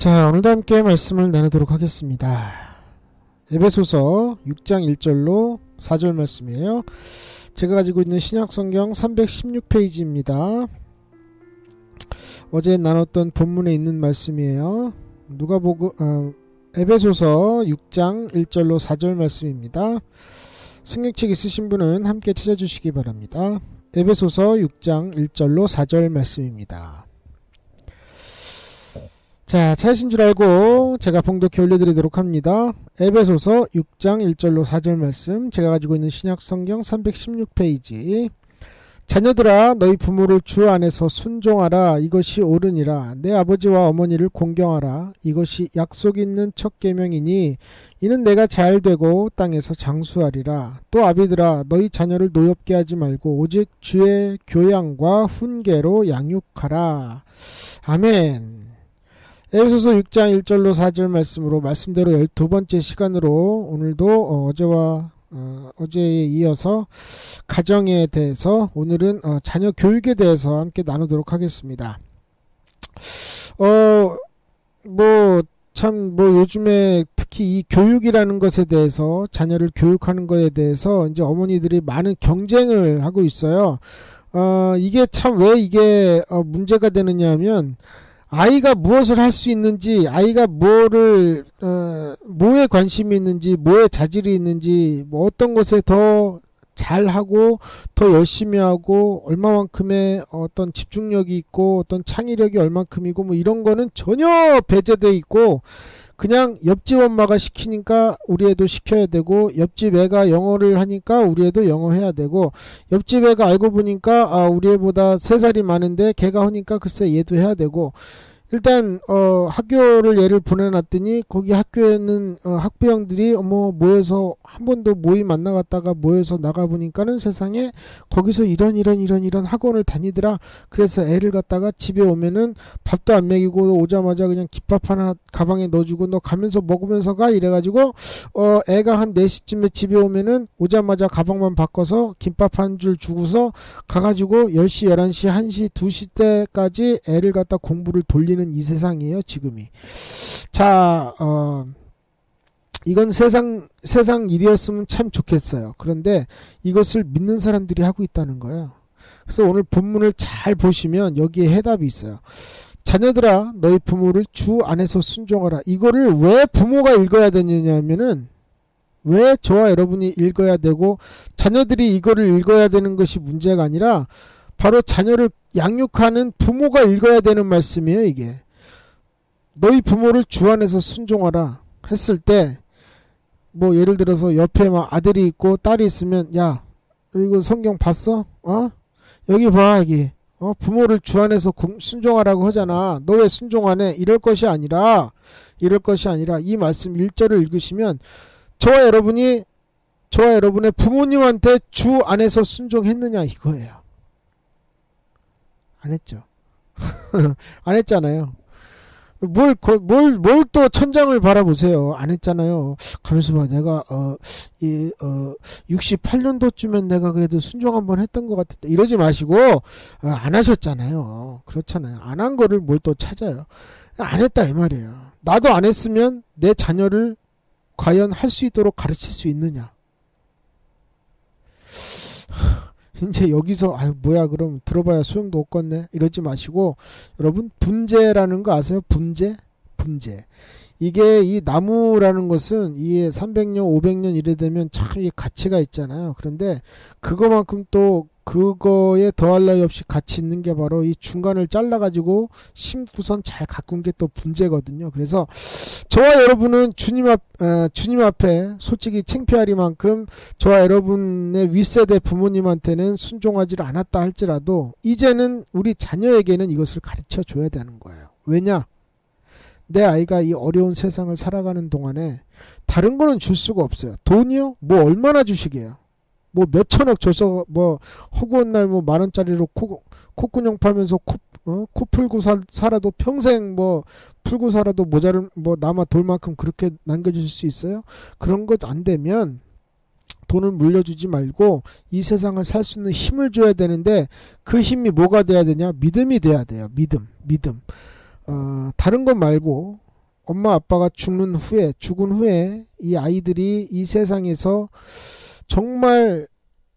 자, 오늘도 함께 말씀을 나누도록 하겠습니다. 에베소서 6장 1절로 4절 말씀이에요. 제가 가지고 있는 신약성경 316페이지입니다. 어제 나눴던 본문에 있는 말씀이에요. 에베소서 6장 1절로 4절 말씀입니다. 성경책 있으신 분은 함께 찾아주시기 바랍니다. 에베소서 6장 1절로 4절 말씀입니다. 자, 찾으신 줄 알고 제가 봉독해 올려드리도록 합니다. 에베소서 6장 1절로 4절 말씀, 제가 가지고 있는 신약성경 316페이지. 자녀들아, 너희 부모를 주 안에서 순종하라. 이것이 옳으니라. 내 아버지와 어머니를 공경하라. 이것이 약속 있는 첫 계명이니 이는 내가 잘 되고 땅에서 장수하리라. 또 아비들아, 너희 자녀를 노엽게 하지 말고 오직 주의 교양과 훈계로 양육하라. 아멘. 에베소서 6장 1절로 4절 말씀으로 말씀대로 12번째 시간으로 오늘도 어제에 이어서 가정에 대해서, 오늘은 자녀 교육에 대해서 함께 나누도록 하겠습니다. 요즘에 특히 이 교육이라는 것에 대해서, 자녀를 교육하는 것에 대해서 이제 어머니들이 많은 경쟁을 하고 있어요. 이게 참 왜 이게 문제가 되느냐 하면, 아이가 무엇을 할 수 있는지, 아이가 뭐에 관심이 있는지, 뭐에 자질이 있는지, 뭐 어떤 것에 더 잘하고 더 열심히 하고 얼마만큼의 어떤 집중력이 있고 어떤 창의력이 얼만큼이고 뭐 이런 거는 전혀 배제돼 있고, 그냥 옆집 엄마가 시키니까 우리 애도 시켜야 되고, 옆집 애가 영어를 하니까 우리 애도 영어 해야 되고, 옆집 애가 알고 보니까 우리 애보다 3살이 많은데 걔가 하니까 글쎄 얘도 해야 되고, 일단 학교를 얘를 보내놨더니 거기 학교에는 학부형들이 모여서 한 번도 모임 안 나갔다가 모여서 나가보니까는 세상에 거기서 이런 학원을 다니더라. 그래서 애를 갖다가 집에 오면은 밥도 안 먹이고 오자마자 그냥 김밥 하나 가방에 넣어주고 너 가면서 먹으면서 가 이래가지고 애가 한 4시쯤에 집에 오면은 오자마자 가방만 바꿔서 김밥 한 줄 주고서 가가지고 10시 11시 1시 2시 때까지 애를 갖다 공부를 돌리는 이 세상이에요, 지금이. 자, 이건 세상 일이었으면 참 좋겠어요. 그런데 이것을 믿는 사람들이 하고 있다는 거예요. 그래서 오늘 본문을 잘 보시면 여기에 해답이 있어요. 자녀들아, 너희 부모를 주 안에서 순종하라. 이거를 왜 부모가 읽어야 되느냐면은, 왜 저와 여러분이 읽어야 되고 자녀들이 이거를 읽어야 되는 것이 문제가 아니라 바로 자녀를 양육하는 부모가 읽어야 되는 말씀이에요. 이게 너희 부모를 주 안에서 순종하라 했을 때, 뭐 예를 들어서 옆에 막 아들이 있고 딸이 있으면, 야 이거 성경 봤어? 여기 봐, 여기 부모를 주 안에서 순종하라고 하잖아. 너 왜 순종 안 해? 이럴 것이 아니라 이 말씀 1절을 읽으시면 저와 여러분의 부모님한테 주 안에서 순종했느냐 이거예요. 안 했죠. 안 했잖아요. 뭘 또 천장을 바라보세요. 안 했잖아요. 가면서 봐, 내가 68년도쯤엔 내가 그래도 순종 한번 했던 것 같은데, 이러지 마시고 안 하셨잖아요. 그렇잖아요. 안 한 거를 뭘 또 찾아요. 안 했다 이 말이에요. 나도 안 했으면 내 자녀를 과연 할 수 있도록 가르칠 수 있느냐. 이제 여기서 뭐야 그럼 들어봐야 소용도 없겠네 이러지 마시고, 여러분 분재라는 거 아세요? 분재. 이게 이 나무라는 것은 이게 300년 500년 이래 되면 참 이 가치가 있잖아요. 그런데 그거만큼 또 그거에 더할 나위 없이 가치 있는 게 바로 이 중간을 잘라가지고 심고선 잘 가꾼 게 또 분재거든요. 그래서 저와 여러분은 주님 앞에 솔직히 창피하리만큼 저와 여러분의 윗세대 부모님한테는 순종하지 않았다 할지라도 이제는 우리 자녀에게는 이것을 가르쳐 줘야 되는 거예요. 왜냐? 내 아이가 이 어려운 세상을 살아가는 동안에 다른 거는 줄 수가 없어요. 돈이요? 뭐 얼마나 주시게요? 뭐 몇천억 줘서 뭐 허구한 날 뭐 만원짜리로 콧구녕 파면서 코 풀고 살아도 평생 뭐 풀고 살아도 모자를 뭐 남아 돌만큼 그렇게 남겨줄 수 있어요? 그런 것 안 되면 돈을 물려주지 말고 이 세상을 살 수 있는 힘을 줘야 되는데, 그 힘이 뭐가 돼야 되냐? 믿음이 돼야 돼요. 믿음. 다른 것 말고 엄마 아빠가 죽은 후에 이 아이들이 이 세상에서 정말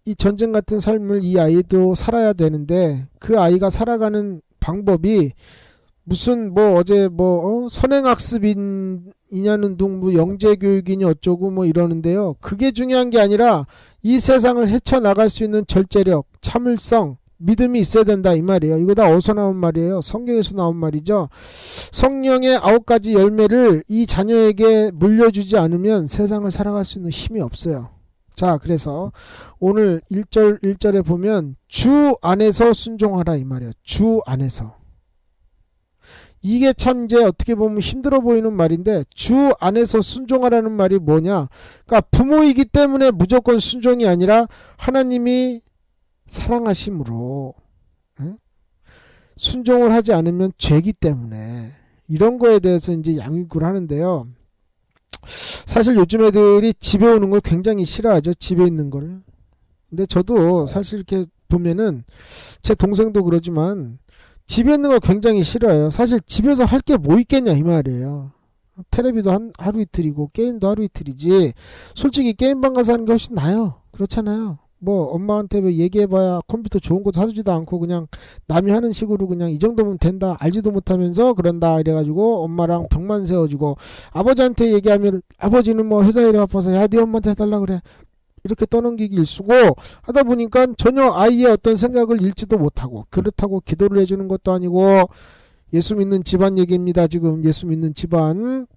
이 전쟁 같은 삶을 이 아이도 살아야 되는데 그 아이가 살아가는 방법이 무슨 뭐 어제 뭐 선행학습이냐는 둥 뭐 영재교육이니 어쩌고 뭐 이러는데요. 그게 중요한 게 아니라 이 세상을 헤쳐나갈 수 있는 절제력, 참을성, 믿음이 있어야 된다 이 말이에요. 이거 다 어디서 나온 말이에요? 성경에서 나온 말이죠. 성령의 9가지 열매를 이 자녀에게 물려주지 않으면 세상을 살아갈 수 있는 힘이 없어요. 자, 그래서 오늘 1절에 보면 주 안에서 순종하라 이 말이에요. 주 안에서. 이게 참 이제 어떻게 보면 힘들어 보이는 말인데 주 안에서 순종하라는 말이 뭐냐? 그러니까 부모이기 때문에 무조건 순종이 아니라 하나님이 사랑하심으로 순종을 하지 않으면 죄기 때문에 이런 거에 대해서 이제 양육을 하는데요. 사실 요즘 애들이 집에 오는 걸 굉장히 싫어하죠. 집에 있는 거를. 근데 저도 사실 이렇게 보면은 제 동생도 그러지만 집에 있는 걸 굉장히 싫어해요. 사실 집에서 할 게 뭐 있겠냐 이 말이에요. 텔레비도 하루 이틀이고 게임도 하루 이틀이지. 솔직히 게임방 가서 하는 게 훨씬 나아요. 그렇잖아요. 뭐 엄마한테 뭐 얘기해봐야 컴퓨터 좋은 거 사주지도 않고 그냥 남이 하는 식으로 그냥 이 정도면 된다 알지도 못하면서 그런다 이래가지고 엄마랑 벽만 세워주고 아버지한테 얘기하면 아버지는 뭐 회사 일이 바빠서 야 네 엄마한테 해달라 그래 이렇게 떠넘기기 일쑤고 하다 보니까 전혀 아이의 어떤 생각을 읽지도 못하고 그렇다고 기도를 해주는 것도 아니고 예수 믿는 집안 얘기입니다. 지금 예수 믿는 집안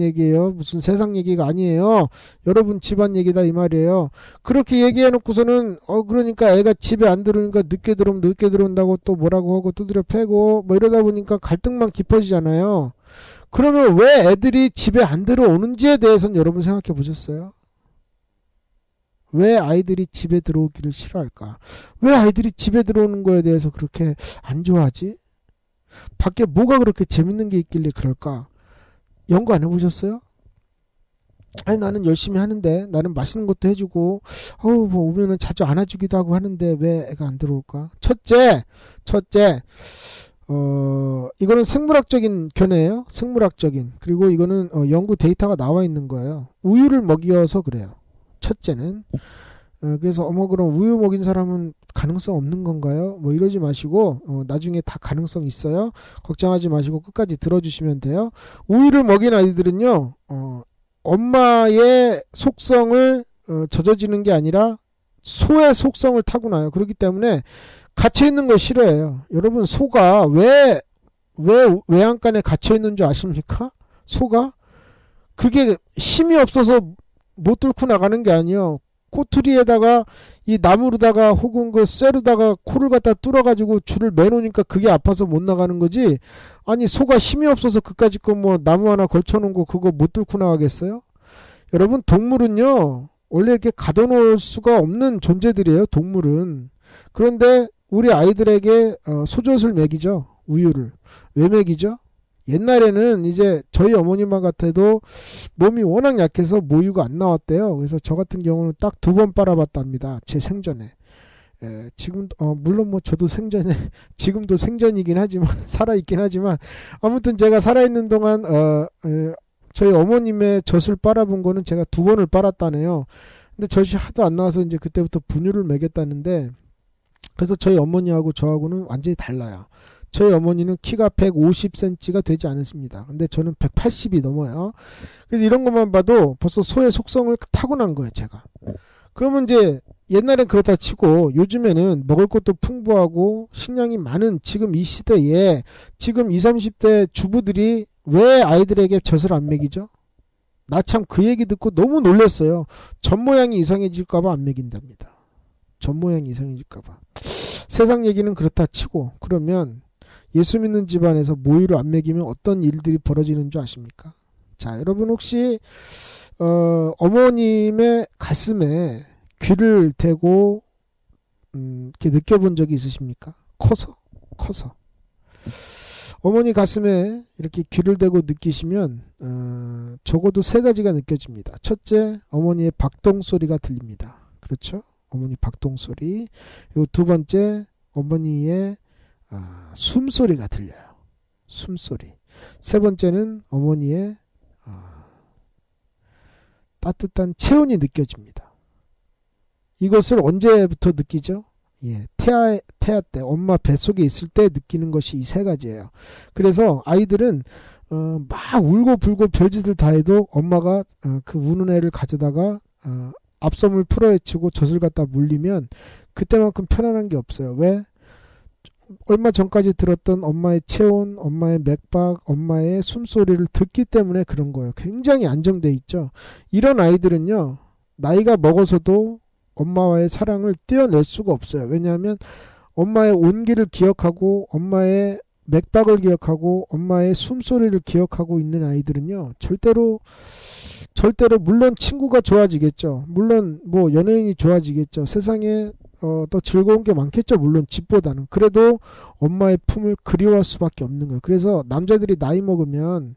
얘기예요. 무슨 세상 얘기가 아니에요. 여러분 집안 얘기다 이 말이에요. 그렇게 얘기해 놓고서는 그러니까 애가 집에 안 들어오니까 늦게 들어오면 늦게 들어온다고 또 뭐라고 하고 두드려 패고 뭐 이러다 보니까 갈등만 깊어지잖아요. 그러면 왜 애들이 집에 안 들어오는지에 대해서는 여러분 생각해 보셨어요? 왜 아이들이 집에 들어오기를 싫어할까? 왜 아이들이 집에 들어오는 거에 대해서 그렇게 안 좋아하지? 밖에 뭐가 그렇게 재밌는 게 있길래 그럴까? 연구 안 해보셨어요? 아니 나는 열심히 하는데 나는 맛있는 것도 해주고 뭐 오면은 자주 안아주기도 하고 하는데 왜 애가 안 들어올까? 첫째 이거는 생물학적인 견해예요. 생물학적인. 그리고 이거는 연구 데이터가 나와 있는 거예요. 우유를 먹여서 그래요. 첫째는 그래서 그럼 우유 먹인 사람은 가능성 없는 건가요? 뭐 이러지 마시고 나중에 다 가능성 있어요. 걱정하지 마시고 끝까지 들어주시면 돼요. 우유를 먹인 아이들은요 엄마의 속성을 젖어지는 게 아니라 소의 속성을 타고나요. 그렇기 때문에 갇혀 있는 걸 싫어해요. 여러분 소가 왜 외양간에 갇혀 있는 줄 아십니까? 소가 그게 힘이 없어서 못 뚫고 나가는 게 아니에요. 꼬투리에다가 이 나무로다가 혹은 그 쇠로다가 코를 갖다 뚫어가지고 줄을 매놓으니까 그게 아파서 못 나가는 거지. 아니 소가 힘이 없어서 그까짓 거 뭐 나무 하나 걸쳐놓은 거 그거 못 뚫고 나가겠어요? 여러분 동물은요 원래 이렇게 가둬놓을 수가 없는 존재들이에요. 동물은. 그런데 우리 아이들에게 소젖을 먹이죠. 우유를. 왜 먹이죠? 옛날에는 이제 저희 어머니만 같아도 몸이 워낙 약해서 모유가 안 나왔대요. 그래서 저 같은 경우는 딱 2번 빨아봤답니다. 제 생전에. 지금 물론 뭐 저도 생전에 지금도 생전이긴 하지만 살아있긴 하지만 아무튼 제가 살아있는 동안 저희 어머님의 젖을 빨아본 거는 제가 2번을 빨았다네요. 근데 젖이 하도 안 나와서 이제 그때부터 분유를 먹였다는데 그래서 저희 어머니하고 저하고는 완전히 달라요. 저희 어머니는 키가 150cm가 되지 않습니다. 근데 저는 180이 넘어요. 그래서 이런 것만 봐도 벌써 소의 속성을 타고난 거예요, 제가. 그러면 이제 옛날엔 그렇다 치고 요즘에는 먹을 것도 풍부하고 식량이 많은 지금 이 시대에 지금 20, 30대 주부들이 왜 아이들에게 젖을 안 먹이죠? 나 참 그 얘기 듣고 너무 놀랐어요. 젖 모양이 이상해질까봐 안 먹인답니다. 젖 모양이 이상해질까봐. 세상 얘기는 그렇다 치고 그러면 예수 믿는 집안에서 모유를 안 먹이면 어떤 일들이 벌어지는 줄 아십니까? 자, 여러분 혹시 어머님의 가슴에 귀를 대고 이렇게 느껴본 적이 있으십니까? 커서 어머니 가슴에 이렇게 귀를 대고 느끼시면 적어도 3가지가 느껴집니다. 첫째, 어머니의 박동 소리가 들립니다. 그렇죠? 어머니 박동 소리. 그리고 2번째, 어머니의 숨소리가 들려요. 숨소리. 세 번째는 어머니의 따뜻한 체온이 느껴집니다. 이것을 언제부터 느끼죠? 예, 태아 때 엄마 뱃속에 있을 때 느끼는 것이 이 세 가지예요. 그래서 아이들은 막 울고 불고 별짓을 다 해도 엄마가 그 우는 애를 가져다가 앞섬을 풀어헤치고 젖을 갖다 물리면 그때만큼 편안한 게 없어요. 왜? 얼마 전까지 들었던 엄마의 체온, 엄마의 맥박, 엄마의 숨소리를 듣기 때문에 그런 거예요. 굉장히 안정돼 있죠. 이런 아이들은요, 나이가 먹어서도 엄마와의 사랑을 떼어낼 수가 없어요. 왜냐하면 엄마의 온기를 기억하고 엄마의 맥박을 기억하고 엄마의 숨소리를 기억하고 있는 아이들은요, 절대로 물론 친구가 좋아지겠죠. 물론 뭐 연예인이 좋아지겠죠. 세상에 더 즐거운 게 많겠죠. 물론 집보다는. 그래도 엄마의 품을 그리워할 수밖에 없는 거예요. 그래서 남자들이 나이 먹으면,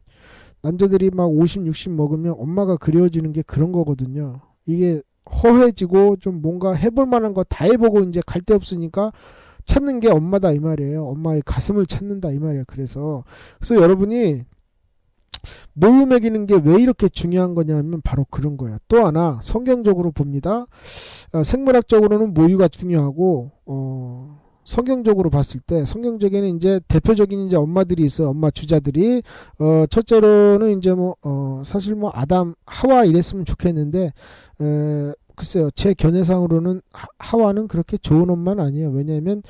남자들이 막 50, 60 먹으면 엄마가 그리워지는 게 그런 거거든요. 이게 허해지고 좀 뭔가 해볼 만한 거 다 해보고 이제 갈 데 없으니까 찾는 게 엄마다 이 말이에요. 엄마의 가슴을 찾는다 이 말이에요. 그래서 여러분이 모유 먹이는 게 왜 이렇게 중요한 거냐면 바로 그런 거예요. 또 하나 성경적으로 봅니다. 생물학적으로는 모유가 중요하고 성경적으로 봤을 때 성경적에는 이제 대표적인 이제 엄마들이 있어요. 엄마 주자들이 첫째로는 이제 사실 아담 하와 이랬으면 좋겠는데 글쎄요, 제 견해상으로는 하와는 그렇게 좋은 엄마는 아니에요. 왜냐하면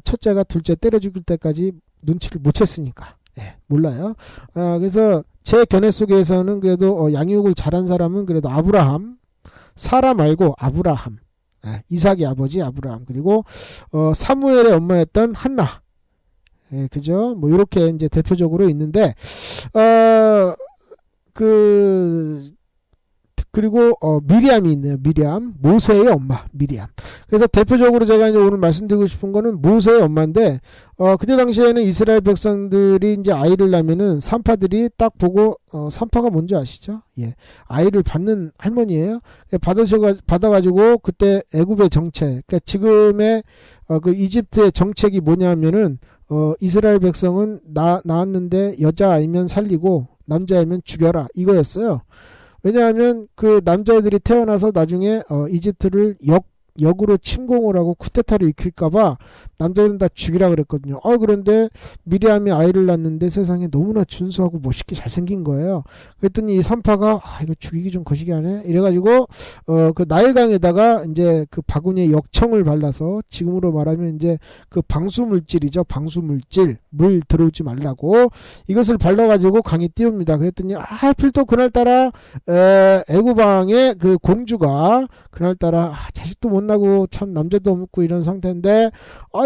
첫째가 둘째 때려 죽일 때까지 눈치를 못 챘으니까. 예, 몰라요. 그래서 제 견해 속에서는 그래도 양육을 잘한 사람은 그래도 아브라함, 사라 말고 아브라함, 이삭의 아버지 아브라함, 그리고 사무엘의 엄마였던 한나, 예, 그죠? 뭐 이렇게 이제 대표적으로 있는데 그리고 미리암이 있네요. 미리암, 모세의 엄마 미리암. 그래서 대표적으로 제가 이제 오늘 말씀드리고 싶은 거는 모세의 엄마인데 그때 당시에는 이스라엘 백성들이 이제 아이를 낳으면은 산파들이 딱 보고 산파가 뭔지 아시죠? 예, 아이를 받는 할머니예요. 받아가지고 그때 애굽의 정책, 그러니까 지금의 그 이집트의 정책이 뭐냐면은 이스라엘 백성은 낳았는데 여자아이면 살리고 남자아이면 죽여라 이거였어요. 왜냐하면 그 남자애들이 태어나서 나중에 이집트를 역으로 침공을 하고 쿠데타를 일으킬까봐 남자들은 다 죽이라 그랬거든요. 그런데 미리암이 아이를 낳는데 세상에 너무나 준수하고 멋있게 잘생긴 거예요. 그랬더니 이 산파가 이거 죽이기 좀 거시기하네 이래가지고 그 나일강에다가 이제 그 바구니에 역청을 발라서 지금으로 말하면 이제 그 방수물질이죠. 방수물질, 물 들어오지 말라고 이것을 발라가지고 강에 띄웁니다. 그랬더니 하필 또 그날따라 애굽왕의 그 공주가 그날따라 자식도 못 나고 참 남자도 없고 이런 상태인데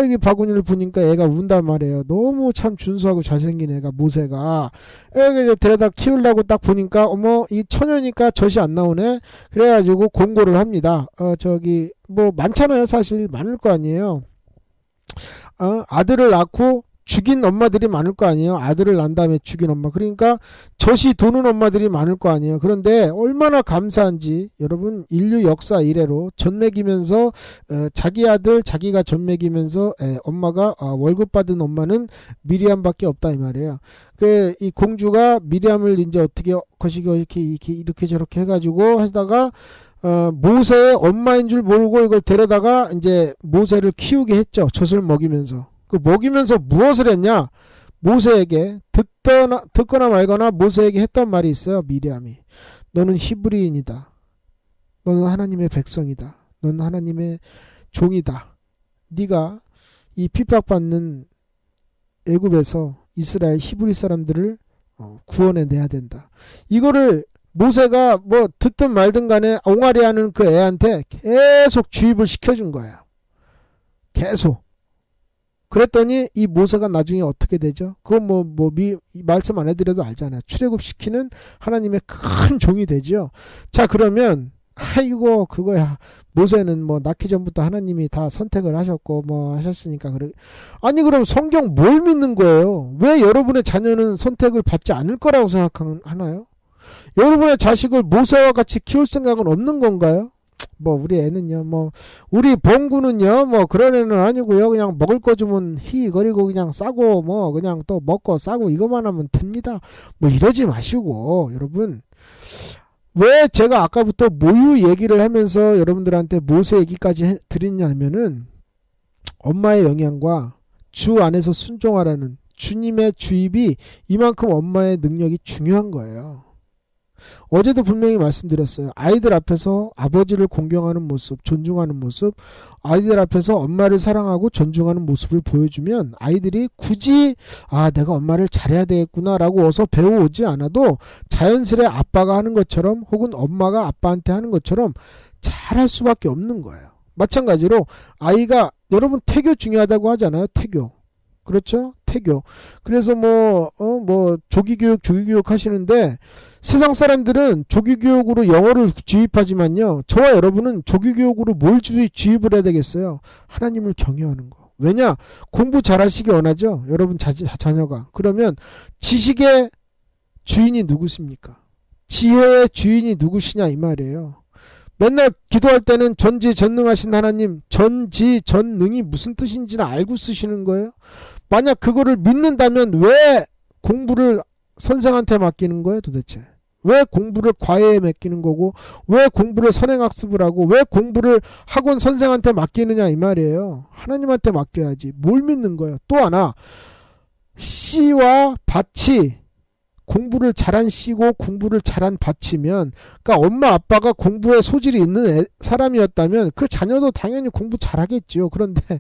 이게 바구니를 보니까 애가 운단 말이에요. 너무 참 준수하고 잘생긴 애가 모세가 이제 데려다 키우려고 딱 보니까 어머 이 처녀니까 젖이 안 나오네. 그래가지고 공고를 합니다. 뭐 많잖아요. 사실 많을 거 아니에요. 아들을 낳고 죽인 엄마들이 많을 거 아니에요. 아들을 낳은 다음에 죽인 엄마. 그러니까 젖이 도는 엄마들이 많을 거 아니에요. 그런데 얼마나 감사한지 여러분 인류 역사 이래로 젖 먹이면서 자기 아들 자기가 젖 먹이면서 엄마가 월급 받은 엄마는 미리암밖에 없다 이 말이에요. 이 공주가 미리암을 이제 어떻게 거시기 이렇게 저렇게 해가지고 하다가 모세의 엄마인 줄 모르고 이걸 데려다가 이제 모세를 키우게 했죠. 젖을 먹이면서. 그 먹이면서 무엇을 했냐? 모세에게 듣거나 말거나 모세에게 했던 말이 있어요. 미리암이 너는 히브리인이다. 너는 하나님의 백성이다. 너는 하나님의 종이다. 네가 이 핍박받는 애굽에서 이스라엘 히브리 사람들을 구원해내야 된다. 이거를 모세가 뭐 듣든 말든 간에 옹알이하는 그 애한테 계속 주입을 시켜준 거예요. 계속. 그랬더니 이 모세가 나중에 어떻게 되죠? 그건 말씀 안 해드려도 알잖아요. 출애굽시키는 하나님의 큰 종이 되죠. 자, 그러면 아이고 그거야. 모세는 낳기 전부터 하나님이 다 선택을 하셨고 하셨으니까 그래. 아니 그럼 성경 뭘 믿는 거예요? 왜 여러분의 자녀는 선택을 받지 않을 거라고 생각하나요? 여러분의 자식을 모세와 같이 키울 생각은 없는 건가요? 뭐 우리 애는요 뭐 우리 봉구는요 뭐 그런 애는 아니고요 그냥 먹을 거 주면 희거리고 그냥 싸고 뭐 그냥 또 먹고 싸고 이것만 하면 됩니다. 뭐 이러지 마시고 여러분, 왜 제가 아까부터 모유 얘기를 하면서 여러분들한테 모세 얘기까지 드리냐면은 엄마의 영향과 주 안에서 순종하라는 주님의 주입이 이만큼 엄마의 능력이 중요한 거예요. 어제도 분명히 말씀드렸어요. 아이들 앞에서 아버지를 공경하는 모습, 존중하는 모습, 아이들 앞에서 엄마를 사랑하고 존중하는 모습을 보여주면 아이들이 굳이 내가 엄마를 잘해야 되겠구나 라고 어서 배워오지 않아도 자연스레 아빠가 하는 것처럼 혹은 엄마가 아빠한테 하는 것처럼 잘할 수밖에 없는 거예요. 마찬가지로 아이가, 여러분 태교 중요하다고 하잖아요. 태교. 그렇죠? 태교. 그래서 조기교육 하시는데 세상 사람들은 조기교육으로 영어를 주입하지만요. 저와 여러분은 조기교육으로 뭘 주입을 해야 되겠어요? 하나님을 경외하는 거. 왜냐? 공부 잘하시기 원하죠? 여러분 자녀가. 그러면 지식의 주인이 누구십니까? 지혜의 주인이 누구시냐 이 말이에요. 맨날 기도할 때는 전지전능하신 하나님, 전지전능이 무슨 뜻인지는 알고 쓰시는 거예요. 만약 그거를 믿는다면 왜 공부를 선생한테 맡기는 거예요 도대체? 왜 공부를 과외에 맡기는 거고, 왜 공부를 선행학습을 하고, 왜 공부를 학원 선생한테 맡기느냐 이 말이에요. 하나님한테 맡겨야지. 뭘 믿는 거예요? 또 하나, 씨와 밭이 공부를 잘한 씨고 공부를 잘한 밭이면, 그러니까 엄마 아빠가 공부에 소질이 있는 사람이었다면 그 자녀도 당연히 공부 잘하겠죠. 그런데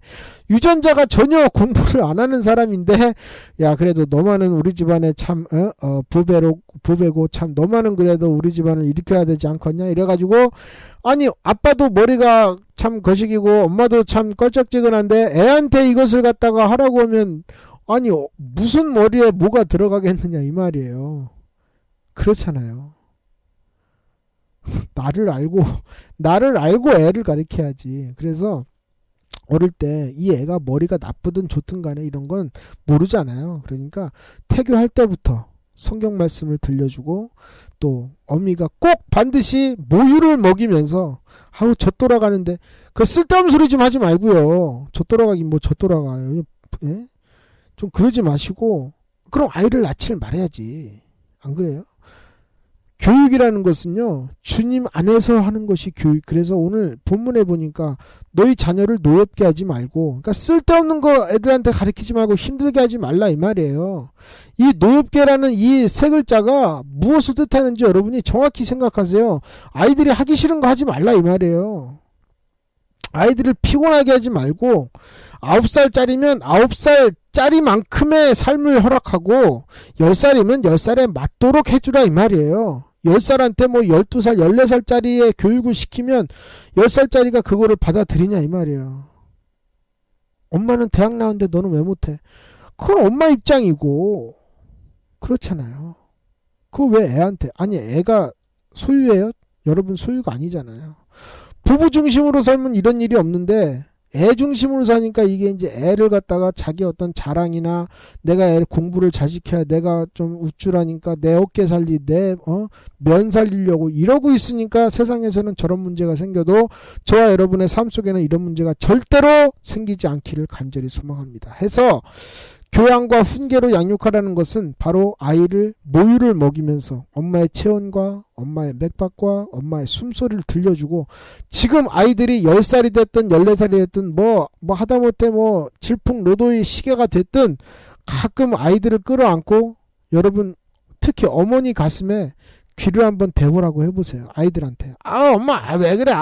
유전자가 전혀 공부를 안 하는 사람인데, 야 그래도 너만은 우리 집안에 참 부배고 참 너만은 그래도 우리 집안을 일으켜야 되지 않겠냐 이래가지고, 아니 아빠도 머리가 참 거식이고 엄마도 참 껄쩍지근한데 애한테 이것을 갖다가 하라고 하면, 아니 무슨 머리에 뭐가 들어가겠느냐 이 말이에요. 그렇잖아요. 나를 알고 애를 가르쳐야지. 그래서 어릴 때 이 애가 머리가 나쁘든 좋든 간에 이런 건 모르잖아요. 그러니까 태교할 때부터 성경 말씀을 들려주고, 또 어미가 꼭 반드시 모유를 먹이면서 젖 돌아가는데 그 쓸데없는 소리 좀 하지 말고요. 젖 돌아가긴 뭐 젖 돌아가요. 예? 좀 그러지 마시고, 그럼 아이를 낳지를 말아야지. 안 그래요? 교육이라는 것은요, 주님 안에서 하는 것이 교육. 그래서 오늘 본문에 보니까 너희 자녀를 노엽게 하지 말고, 그러니까 쓸데없는 거 애들한테 가르치지 말고 힘들게 하지 말라 이 말이에요. 이 노엽게라는 이 세 글자가 무엇을 뜻하는지 여러분이 정확히 생각하세요. 아이들이 하기 싫은 거 하지 말라 이 말이에요. 아이들을 피곤하게 하지 말고 9살짜리면 9살짜리만큼의 삶을 허락하고 10살이면 10살에 맞도록 해주라 이 말이에요. 10살한테 뭐 12살, 14살짜리의 교육을 시키면 10살짜리가 그거를 받아들이냐 이 말이에요. 엄마는 대학 나왔는데 너는 왜 못해? 그건 엄마 입장이고 그렇잖아요. 그거 왜 애한테, 아니 애가 소유예요? 여러분 소유가 아니잖아요. 부부 중심으로 살면 이런 일이 없는데 애 중심으로 사니까 이게 이제 애를 갖다가 자기 어떤 자랑이나 내가 애 공부를 잘 시켜야 내가 좀 우쭐하니까 내 어깨 면 살리려고 이러고 있으니까 세상에서는 저런 문제가 생겨도 저와 여러분의 삶 속에는 이런 문제가 절대로 생기지 않기를 간절히 소망합니다. 해서 교양과 훈계로 양육하라는 것은 바로 아이를 모유를 먹이면서 엄마의 체온과 엄마의 맥박과 엄마의 숨소리를 들려주고, 지금 아이들이 10살이 됐든 14살이 됐든 뭐 하다못해 질풍노도의 시계가 됐든 가끔 아이들을 끌어안고 여러분 특히 어머니 가슴에 귀를 한번 대보라고 해보세요. 아이들한테. 엄마 왜 그래?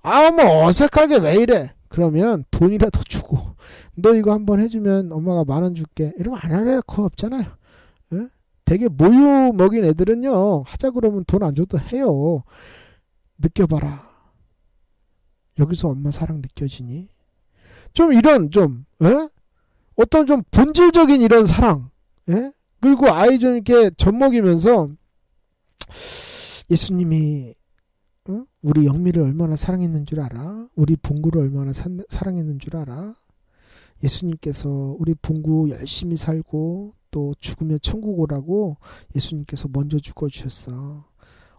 엄마 어색하게 왜 이래? 그러면 돈이라도 주고 너 이거 한번 해주면 엄마가 10,000원 줄게 이러면 안 할래? 그거 없잖아요. 에? 되게 모유 먹인 애들은요 하자 그러면 돈 안 줘도 해요. 느껴봐라. 여기서 엄마 사랑 느껴지니? 좀 이런 어떤 좀 본질적인 이런 사랑, 그리고 아이 좀 이렇게 젖먹이면서 예수님이 우리 영미를 얼마나 사랑했는 줄 알아? 우리 봉구를 얼마나 사랑했는 줄 알아? 예수님께서 우리 봉구 열심히 살고 또 죽으면 천국 오라고 예수님께서 먼저 죽어주셨어.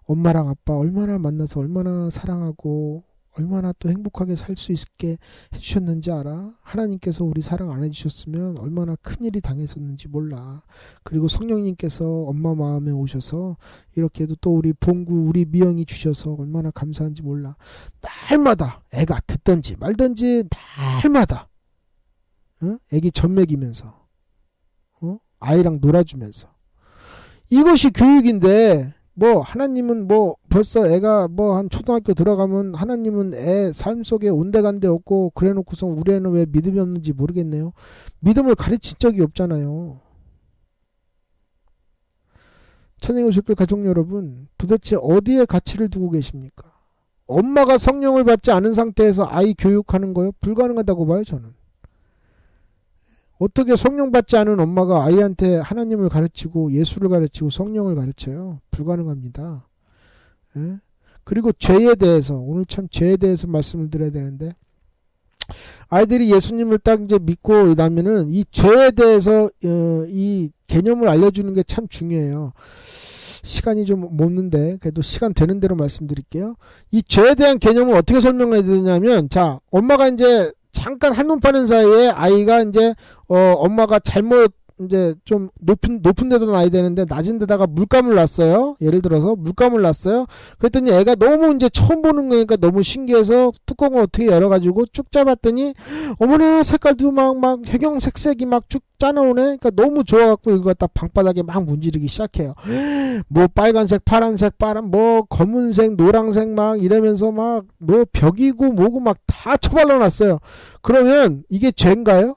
엄마랑 아빠 얼마나 만나서 얼마나 사랑하고 얼마나 또 행복하게 살 수 있게 해주셨는지 알아? 하나님께서 우리 사랑 안 해주셨으면 얼마나 큰일이 당했었는지 몰라. 그리고 성령님께서 엄마 마음에 오셔서 이렇게도 또 우리 봉구 우리 미영이 주셔서 얼마나 감사한지 몰라. 날마다 애가 듣든지 말든지 날마다 애기 젖 먹이면서 아이랑 놀아주면서 이것이 교육인데 뭐 하나님은 뭐 벌써 애가 뭐 한 초등학교 들어가면 하나님은 애 삶 속에 온데간데 없고 그래놓고서 우리 애는 왜 믿음이 없는지 모르겠네요. 믿음을 가르친 적이 없잖아요. 천행의 오실길 가족 여러분, 도대체 어디에 가치를 두고 계십니까? 엄마가 성령을 받지 않은 상태에서 아이 교육하는 거요? 불가능하다고 봐요 저는. 어떻게 성령 받지 않은 엄마가 아이한테 하나님을 가르치고 예수를 가르치고 성령을 가르쳐요? 불가능합니다. 예? 그리고 죄에 대해서 오늘 참 죄에 대해서 말씀을 드려야 되는데 아이들이 예수님을 딱 이제 믿고 나면은 이 죄에 대해서 이 개념을 알려주는 게 참 중요해요. 시간이 좀 없는데 그래도 시간 되는 대로 말씀드릴게요. 이 죄에 대한 개념을 어떻게 설명해야 되냐면 자 엄마가 이제 잠깐 한눈 파는 사이에 아이가 이제 엄마가 잘못 이제 좀 높은 데도 놔야 되는데 낮은 데다가 물감을 놨어요. 예를 들어서 물감을 놨어요. 그랬더니 애가 너무 이제 처음 보는 거니까 너무 신기해서 뚜껑을 어떻게 열어가지고 쭉 짜봤더니 어머나 색깔도 막 회경색색이 막 쭉 짜나오네. 그러니까 너무 좋아갖고 이거 갖다 방바닥에 막 문지르기 시작해요. 뭐 빨간색, 파란색, 뭐 검은색, 노란색 막 이러면서 막 뭐 벽이고 뭐고 막 다 처발라놨어요. 그러면 이게 죄인가요?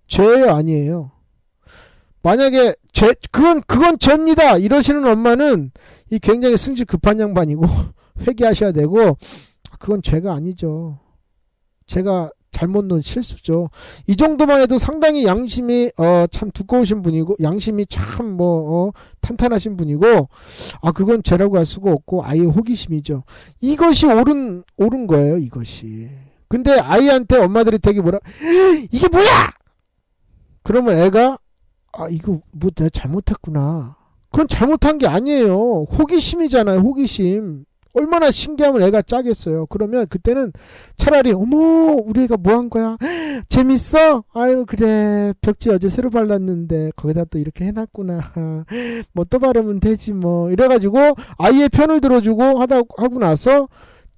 죄예요, 아니에요? 만약에 그건 죄입니다 이러시는 엄마는 이 굉장히 승질 급한 양반이고 회개하셔야 되고 그건 죄가 아니죠. 제가 잘못 놓은 실수죠. 이 정도만 해도 상당히 양심이 참 두꺼우신 분이고 양심이 참 탄탄하신 분이고 그건 죄라고 할 수가 없고 아이의 호기심이죠. 이것이 옳은 거예요. 이것이. 근데 아이한테 엄마들이 되게 이게 뭐야? 그러면 애가 이거 뭐 내가 잘못했구나. 그건 잘못한 게 아니에요. 호기심이잖아요. 호기심. 얼마나 신기하면 애가 짜겠어요. 그러면 그때는 차라리 어머 우리 애가 뭐 한 거야? 재밌어? 아유 그래 벽지 어제 새로 발랐는데 거기다 또 이렇게 해놨구나. 뭐 또 바르면 되지 뭐. 이래가지고 아이의 편을 들어주고 하고 나서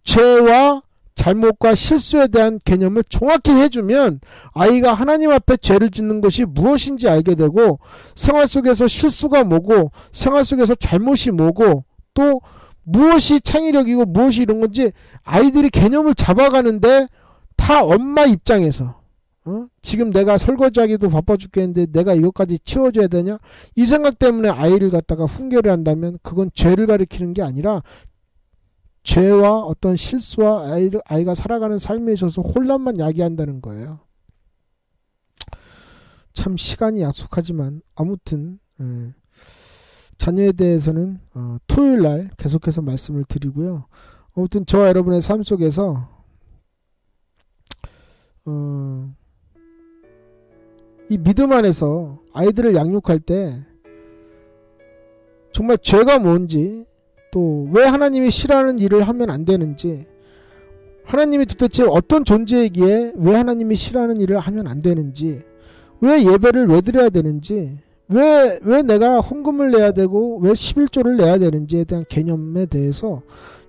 죄와 잘못과 실수에 대한 개념을 정확히 해주면 아이가 하나님 앞에 죄를 짓는 것이 무엇인지 알게 되고 생활 속에서 실수가 뭐고 생활 속에서 잘못이 뭐고 또 무엇이 창의력이고 무엇이 이런 건지 아이들이 개념을 잡아가는데 다 엄마 입장에서 지금 내가 설거지하기도 바빠 죽겠는데 내가 이것까지 치워줘야 되냐 이 생각 때문에 아이를 갖다가 훈계를 한다면 그건 죄를 가리키는 게 아니라 죄와 어떤 실수와 아이가 살아가는 삶에 있어서 혼란만 야기한다는 거예요. 참 시간이 약속하지만 아무튼 자녀에 대해서는 토요일날 계속해서 말씀을 드리고요. 아무튼 저와 여러분의 삶 속에서 이 믿음 안에서 아이들을 양육할 때 정말 죄가 뭔지 또 왜 하나님이 싫어하는 일을 하면 안 되는지 하나님이 도대체 어떤 존재이기에 왜 하나님이 싫어하는 일을 하면 안 되는지 왜 예배를 왜 드려야 되는지 왜 내가 헌금을 내야 되고 왜 11조를 내야 되는지에 대한 개념에 대해서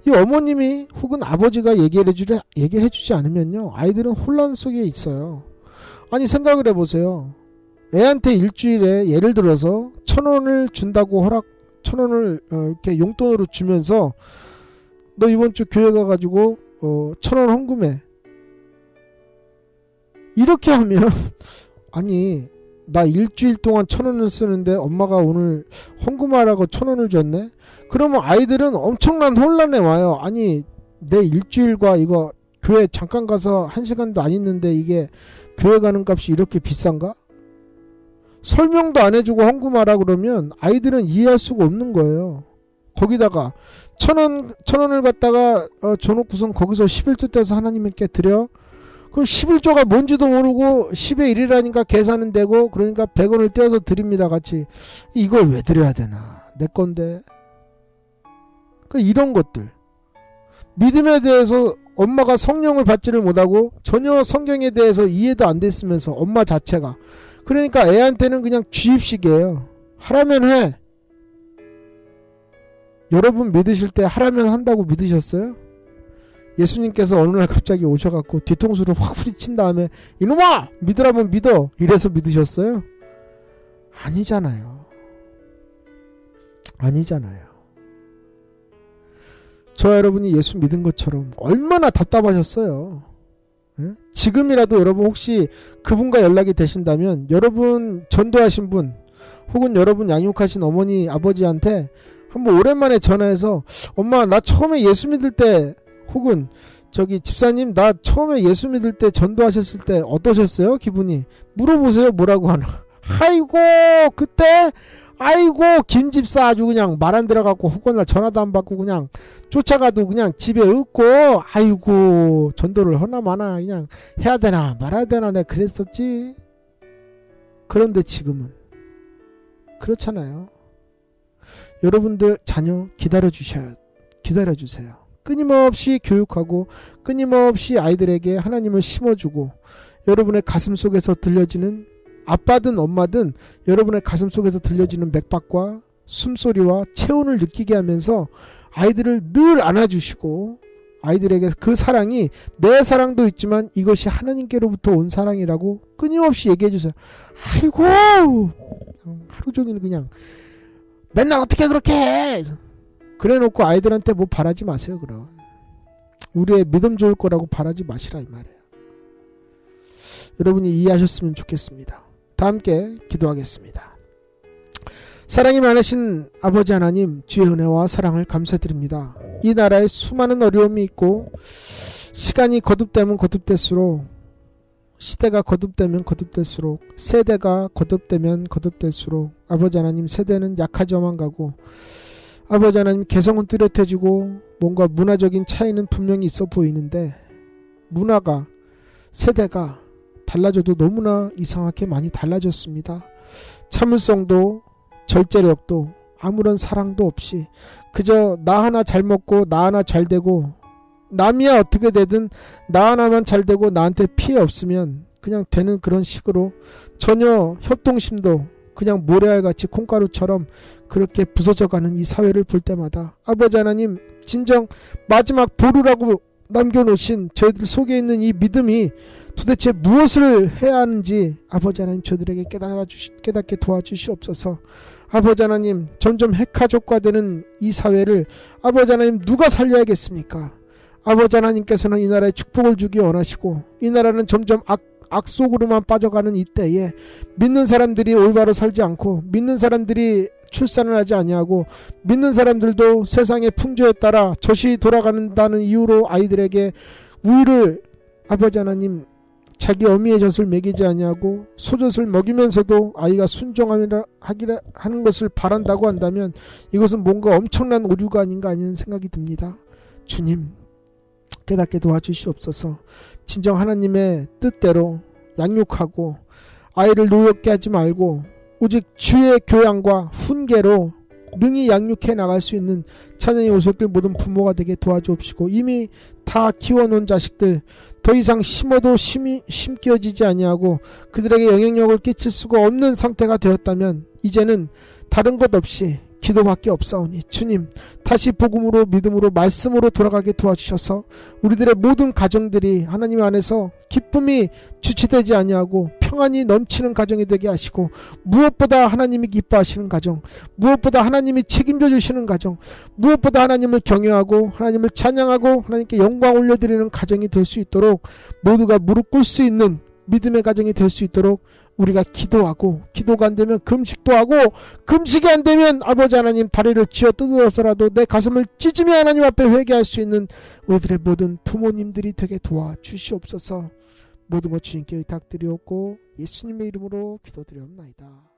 이 어머님이 혹은 아버지가 얘기를 해주지 않으면요 아이들은 혼란 속에 있어요. 아니 생각을 해보세요. 애한테 일주일에 예를 들어서 1,000원을 준다고 1,000원을 이렇게 용돈으로 주면서 너 이번 주 교회 가가지고 1,000원 헌금해. 이렇게 하면 아니 나 일주일 동안 1,000원을 쓰는데 엄마가 오늘 헌금하라고 1,000원을 줬네. 그러면 아이들은 엄청난 혼란에 와요. 아니 내 일주일과 이거 교회 잠깐 가서 1시간도 안 있는데 이게 교회 가는 값이 이렇게 비싼가? 설명도 안 해주고 헌금하라 그러면 아이들은 이해할 수가 없는 거예요. 거기다가 1,000원을 갖다가 줘놓고선 거기서 11조 떼서 하나님께 드려? 그럼 11조가 뭔지도 모르고 10의 1이라니까 계산은 되고 그러니까 100원을 떼어서 드립니다 같이. 이걸 왜 드려야 되나? 내 건데. 그러니까 이런 것들. 믿음에 대해서 엄마가 성령을 받지를 못하고 전혀 성경에 대해서 이해도 안 됐으면서 엄마 자체가. 그러니까 애한테는 그냥 주입식이에요. 하라면 해. 여러분 믿으실 때 하라면 한다고 믿으셨어요? 예수님께서 어느 날 갑자기 오셔갖고 뒤통수를 확 후리친 다음에 이놈아! 믿으라면 믿어! 이래서 믿으셨어요? 아니잖아요. 아니잖아요. 저와 여러분이 예수 믿은 것처럼 얼마나 답답하셨어요. 예? 지금이라도 여러분 혹시 그분과 연락이 되신다면 여러분 전도하신 분 혹은 여러분 양육하신 어머니 아버지한테 한번 오랜만에 전화해서 엄마 나 처음에 예수 믿을 때 혹은 저기 집사님 나 처음에 예수 믿을 때 전도하셨을 때 어떠셨어요? 기분이 물어보세요. 뭐라고 하나. 아이고 그때 아이고 김집사 아주 그냥 말 안 들어갖고 혹은 날 전화도 안 받고 그냥 쫓아가도 그냥 집에 없고 아이고 전도를 하나 마나 그냥 해야 되나 말아야 되나 내가 그랬었지. 그런데 지금은 그렇잖아요. 여러분들 자녀 기다려주세요. 끊임없이 교육하고 끊임없이 아이들에게 하나님을 심어주고 여러분의 가슴 속에서 들려지는 아빠든 엄마든 여러분의 가슴 속에서 들려지는 맥박과 숨소리와 체온을 느끼게 하면서 아이들을 늘 안아주시고 아이들에게 그 사랑이 내 사랑도 있지만 이것이 하나님께로부터 온 사랑이라고 끊임없이 얘기해주세요. 아이고 하루 종일 그냥 맨날 어떻게 그렇게 해 그래놓고 아이들한테 뭐 바라지 마세요. 그럼 우리의 믿음 좋을 거라고 바라지 마시라 이 말이에요. 여러분이 이해하셨으면 좋겠습니다. 다 함께 기도하겠습니다. 사랑이 많으신 아버지 하나님 주의 은혜와 사랑을 감사드립니다. 이 나라에 수많은 어려움이 있고 시간이 거듭되면 거듭될수록 시대가 거듭되면 거듭될수록 세대가 거듭되면 거듭될수록 아버지 하나님 세대는 약해져만 가고 아버지 하나님 개성은 뚜렷해지고 뭔가 문화적인 차이는 분명히 있어 보이는데 문화가 세대가 달라져도 너무나 이상하게 많이 달라졌습니다. 참을성도 절제력도 아무런 사랑도 없이 그저 나 하나 잘 먹고 나 하나 잘 되고 남이야 어떻게 되든 나 하나만 잘 되고 나한테 피해 없으면 그냥 되는 그런 식으로 전혀 협동심도 그냥 모래알같이 콩가루처럼 그렇게 부서져가는 이 사회를 볼 때마다 아버지 하나님 진정 마지막 보루라고 남겨놓으신 저희들 속에 있는 이 믿음이 도대체 무엇을 해야 하는지 아버지 하나님 저들에게 깨닫게 도와주시옵소서. 아버지 하나님 점점 핵가족화되는 이 사회를 아버지 하나님 누가 살려야겠습니까? 아버지 하나님께서는 이 나라에 축복을 주기 원하시고 이 나라는 점점 악 속으로만 빠져가는 이때에 믿는 사람들이 올바로 살지 않고 믿는 사람들이 출산을 하지 아니하고 믿는 사람들도 세상의 풍조에 따라 젖이 돌아간다는 이유로 아이들에게 우유를 아버지 하나님 자기 어미의 젖을 먹이지 아니하고 소젖을 먹이면서도 아이가 순종하는 것을 바란다고 한다면 이것은 뭔가 엄청난 오류가 아닌가 하는 생각이 듭니다. 주님 깨닫게 도와주시옵소서. 진정 하나님의 뜻대로 양육하고 아이를 노엽게 하지 말고 오직 주의 교양과 훈계로 능히 양육해 나갈 수 있는 찬양이 오셨길 모든 부모가 되게 도와주옵시고 이미 다 키워놓은 자식들 더 이상 심어도 심겨지지 아니하고 그들에게 영향력을 끼칠 수가 없는 상태가 되었다면 이제는 다른 것 없이 기도밖에 없사오니 주님 다시 복음으로 믿음으로 말씀으로 돌아가게 도와주셔서 우리들의 모든 가정들이 하나님 안에서 기쁨이 주체되지 아니하고 평안이 넘치는 가정이 되게 하시고 무엇보다 하나님이 기뻐하시는 가정 무엇보다 하나님이 책임져 주시는 가정 무엇보다 하나님을 경외하고 하나님을 찬양하고 하나님께 영광 올려드리는 가정이 될 수 있도록 모두가 무릎 꿇을 수 있는 믿음의 가정이 될 수 있도록 우리가 기도하고 기도가 안 되면 금식도 하고 금식이 안 되면 아버지 하나님 다리를 쥐어 뜯어서라도 내 가슴을 찢으며 하나님 앞에 회개할 수 있는 우리들의 모든 부모님들이 되게 도와주시옵소서. 모든 것 주님께 의탁드리옵고 예수님의 이름으로 기도드리옵나이다.